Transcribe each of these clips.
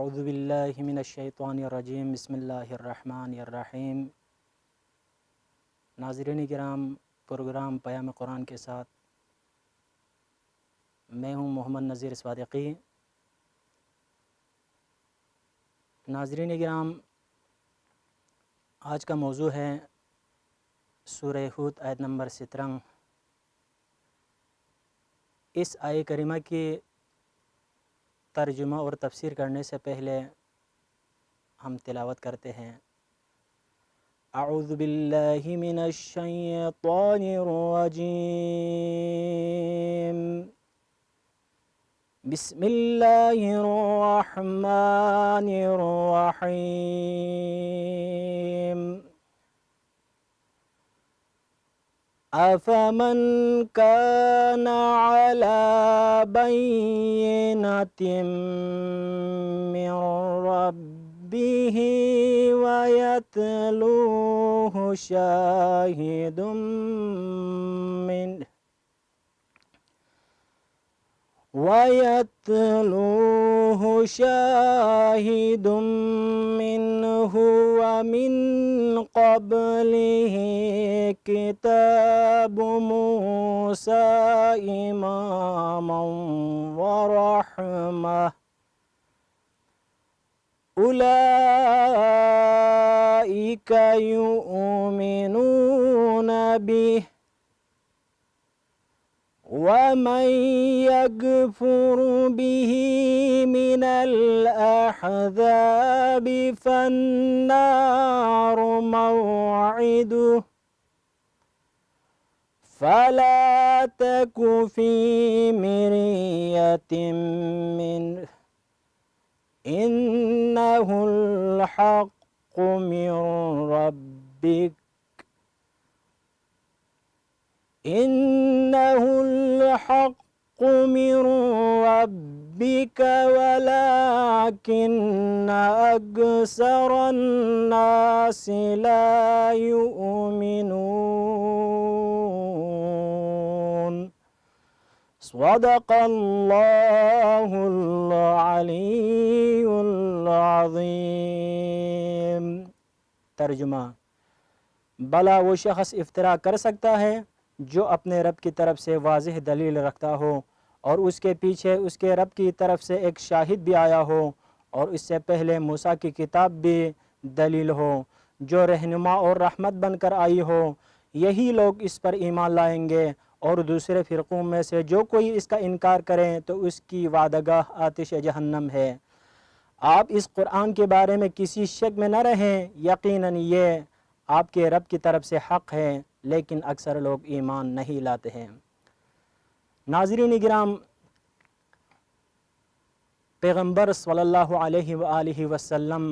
اعوذ باللہ من الشیطان الرجیم بسم اللہ الرحمن الرحیم۔ ناظرین کرام، پروگرام پیام قرآن کے ساتھ میں ہوں محمد نذیر صادقی۔ ناظرین کرام، آج کا موضوع ہے سورہ ہود آیت نمبر 17۔ اس آیہ کریمہ کی ترجمہ اور تفسیر کرنے سے پہلے ہم تلاوت کرتے ہیں۔ اعوذ باللہ من الشیطان الرجیم، بسم اللہ الرحمن الرحیم۔ أَفَمَنْ كَانَ عَلَى بَيِّنَةٍ مِّن رَّبِّهِ وَيَتْلُوهُ شَاهِدٌ مِّنْهُ وَمِنْ قَبْلِهِ كِتَابُ مُوسَى إِمَامًا وَرَحْمَةً أُولَئِكَ يُؤْمِنُونَ بِهِ، وَمَنْ يَكْفُرْ بِهِ مِنَ الْأَحْزَابِ فَالنَّارُ مَوْعِدُهُ، فَلَا تَكُ فِي مِرْيَةٍ مِّنْهُ، إِنَّهُ الْحَقُّ مِنْ رَبِّكَ وَلَكِنَّ أَكْثَرَ النَّاسِ لَا يُؤْمِنُونَ۔ صدق اللہ العلی العظیم۔ ترجمہ: بھلا وہ شخص افترا کر سکتا ہے جو اپنے رب کی طرف سے واضح دلیل رکھتا ہو اور اس کے پیچھے اس کے رب کی طرف سے ایک شاہد بھی آیا ہو اور اس سے پہلے موسیٰ کی کتاب بھی دلیل ہو جو رہنما اور رحمت بن کر آئی ہو؟ یہی لوگ اس پر ایمان لائیں گے، اور دوسرے فرقوں میں سے جو کوئی اس کا انکار کریں تو اس کی وعدگاہ آتش جہنم ہے۔ آپ اس قرآن کے بارے میں کسی شک میں نہ رہیں، یقیناً یہ آپ کے رب کی طرف سے حق ہے، لیکن اکثر لوگ ایمان نہیں لاتے ہیں۔ ناظرین کرام، پیغمبر صلی اللہ علیہ وآلہ وسلم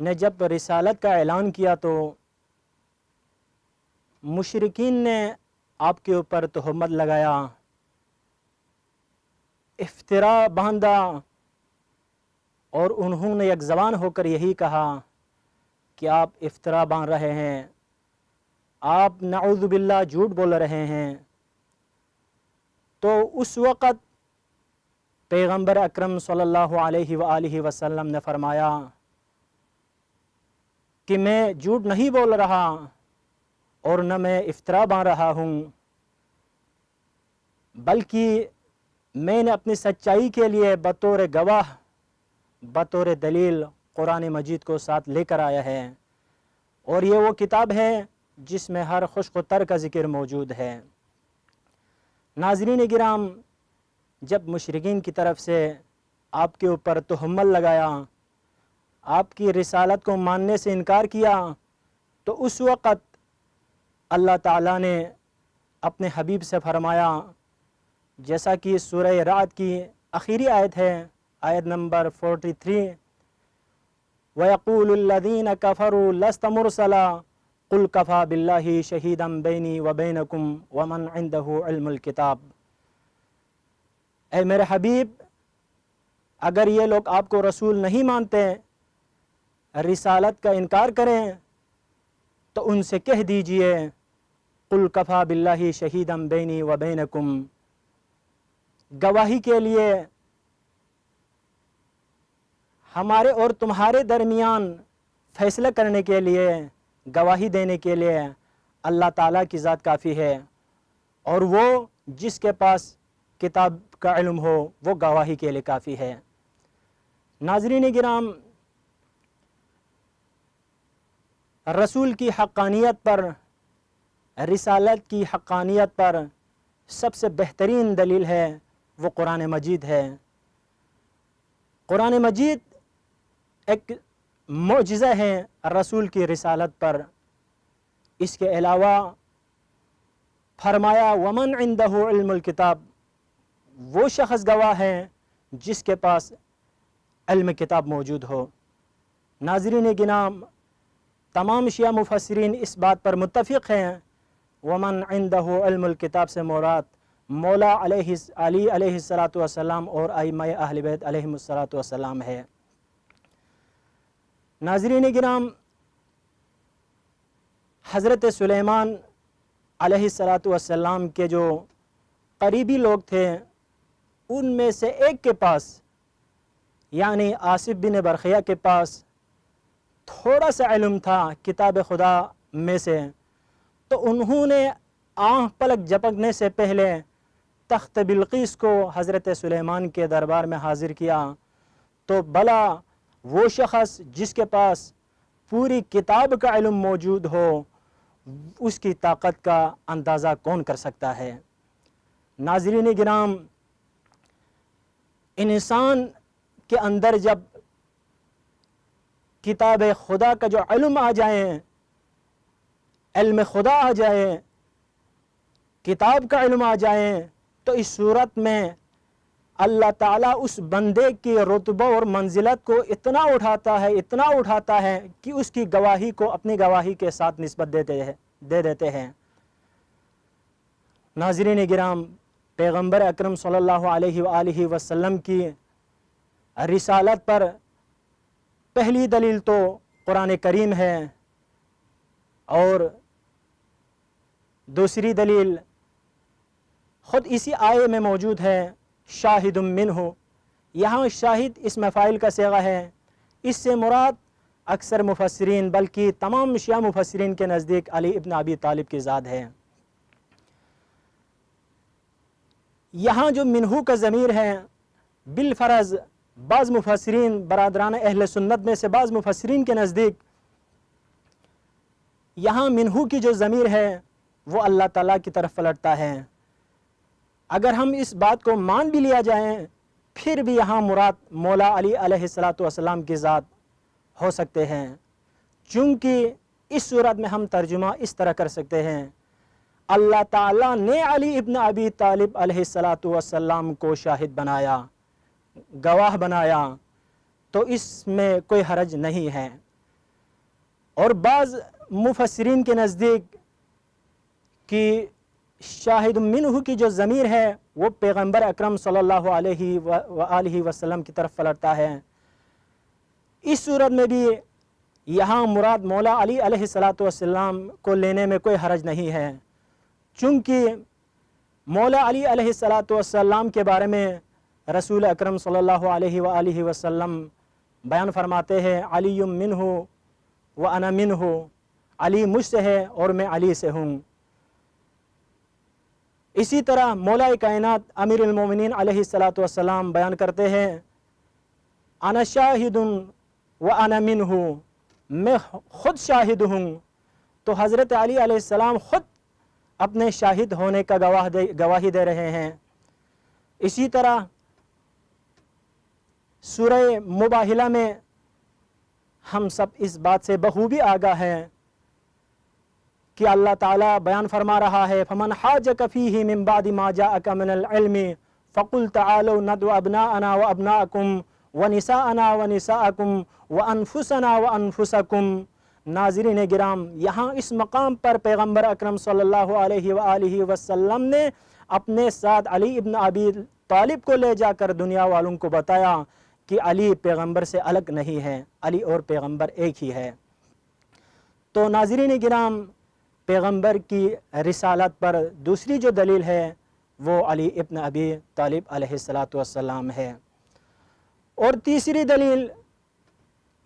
نے جب رسالت کا اعلان کیا تو مشرکین نے آپ کے اوپر تہمت لگایا، افترا باندھا، اور انہوں نے یک زبان ہو کر یہی کہا کہ آپ افترا باندھ رہے ہیں، آپ نعوذ باللہ جھوٹ بول رہے ہیں۔ تو اس وقت پیغمبر اکرم صلی اللہ علیہ وآلہ وسلم نے فرمایا کہ میں جھوٹ نہیں بول رہا اور نہ میں افترا باندھ رہا ہوں، بلکہ میں نے اپنی سچائی کے لیے بطور گواہ، بطور دلیل قرآن مجید کو ساتھ لے کر آیا ہے، اور یہ وہ کتاب ہے جس میں ہر خشک و تر کا ذکر موجود ہے۔ ناظرین کرام، جب مشرکین کی طرف سے آپ کے اوپر تہمت لگایا، آپ کی رسالت کو ماننے سے انکار کیا، تو اس وقت اللہ تعالیٰ نے اپنے حبیب سے فرمایا، جیسا کہ سورہ رعد کی آخری آیت ہے، آیت نمبر 43، وَيَقُولُ الَّذِينَ كَفَرُوا لَسْتَ مُرْسَلًا قُلْ كَفَى بِاللَّهِ شَهِيدًا بَيْنِي وَبَيْنَكُمْ وَمَنْ عِنْدَهُ عِلْمُ الْكِتَابِ۔ اے میرے حبیب، اگر یہ لوگ آپ کو رسول نہیں مانتے، رسالت کا انکار کریں، تو ان سے کہہ دیجئے قُلْ كَفَى بِاللَّهِ شَهِيدًا بَيْنِي وَبَيْنَكُمْ، گواہی کے لیے ہمارے اور تمہارے درمیان فیصلہ کرنے کے لیے، گواہی دینے کے لیے اللہ تعالیٰ کی ذات کافی ہے، اور وہ جس کے پاس کتاب کا علم ہو وہ گواہی کے لیے کافی ہے۔ ناظرین گرام، رسول کی حقانیت پر، رسالت کی حقانیت پر سب سے بہترین دلیل ہے وہ قرآن مجید ہے۔ قرآن مجید ایک معجزہ ہے رسول کی رسالت پر۔ اس کے علاوہ فرمایا ومن عندہ علم الکتاب، وہ شخص گواہ ہے جس کے پاس علم کتاب موجود ہو۔ ناظرین گرام، تمام شیعہ مفسرین اس بات پر متفق ہیں ومن عندہ علم الکتاب سے مراد مولا علی علیہ السلام اور ائمہ اہل بیت علیہم السلام ہے۔ ناظرین گرام، حضرت سلیمان علیہ السلام کے جو قریبی لوگ تھے ان میں سے ایک کے پاس، یعنی آصف بن برخیہ کے پاس تھوڑا سا علم تھا کتاب خدا میں سے، تو انہوں نے آنکھ پلک جھپکنے سے پہلے تخت بلقیس کو حضرت سلیمان کے دربار میں حاضر کیا، تو بھلا وہ شخص جس کے پاس پوری کتاب کا علم موجود ہو اس کی طاقت کا اندازہ کون کر سکتا ہے۔ ناظرین گرام، انسان کے اندر جب کتاب خدا کا جو علم آ جائے، علم خدا آ جائے، کتاب کا علم آ جائے، تو اس صورت میں اللہ تعالیٰ اس بندے کی رتبہ اور منزلت کو اتنا اٹھاتا ہے کہ اس کی گواہی کو اپنی گواہی کے ساتھ نسبت دے دیتے ہیں۔ ناظرین گرام، پیغمبر اکرم صلی اللہ علیہ وآلہ وسلم کی رسالت پر پہلی دلیل تو قرآن کریم ہے، اور دوسری دلیل خود اسی آیے میں موجود ہے، شاہد منہ۔ یہاں شاہد اسم فاعل کا صیغہ ہے، اس سے مراد اکثر مفسرین بلکہ تمام شیعہ مفسرین کے نزدیک علی ابن ابی طالب کی ذات ہے۔ یہاں جو منہ کا ضمیر ہے، بالفرض بعض مفسرین برادران اہل سنت میں سے بعض مفسرین کے نزدیک یہاں منہ کی جو ضمیر ہے وہ اللہ تعالیٰ کی طرف پلٹتا ہے۔ اگر ہم اس بات کو مان بھی لیا جائیں پھر بھی یہاں مراد مولا علی علیہ السلام کی ذات ہو سکتے ہیں، چونکہ اس صورت میں ہم ترجمہ اس طرح کر سکتے ہیں، اللہ تعالیٰ نے علی ابن ابی طالب علیہ السلام کو شاہد بنایا، گواہ بنایا، تو اس میں کوئی حرج نہیں ہے۔ اور بعض مفسرین کے نزدیک کہ شاہد منہ کی جو ضمیر ہے وہ پیغمبر اکرم صلی اللہ علیہ وآلہ وسلم کی طرف پلٹتا ہے۔ اس صورت میں بھی یہاں مراد مولا علی علیہ السلام کو لینے میں کوئی حرج نہیں ہے، چونکہ مولا علی علیہ السلام کے بارے میں رسول اکرم صلی اللہ علیہ وآلہ وسلم بیان فرماتے ہیں، علی منہ وانا منہ، علی مجھ سے ہے اور میں علی سے ہوں۔ اسی طرح مولا کائنات امیر المومنین علیہ السلام بیان کرتے ہیں، انا شاہد وانا منہ، میں خود شاہد ہوں۔ تو حضرت علی علیہ السلام خود اپنے شاہد ہونے کا گواہی دے رہے ہیں۔ اسی طرح سورہ مباہلہ میں ہم سب اس بات سے بخوبی آگاہ ہیں کہ اللہ تعالیٰ بیان فرما رہا ہے، فمن حاجک فیہ من بعد ما جاءک من العلم فقل تعالوا ندعو ابناءنا وابناءکم ونساءنا ونساءکم وانفسنا وانفسکم۔ ناظرین گرام، یہاں اس مقام پر پیغمبر اکرم صلی اللہ علیہ وآلہ وسلم نے اپنے ساتھ علی ابن ابی طالب کو لے جا کر دنیا والوں کو بتایا کہ علی پیغمبر سے الگ نہیں ہے، علی اور پیغمبر ایک ہی ہے۔ تو ناظرین گرام، پیغمبر کی رسالت پر دوسری جو دلیل ہے وہ علی ابن ابی طالب علیہ السلام ہے۔ اور تیسری دلیل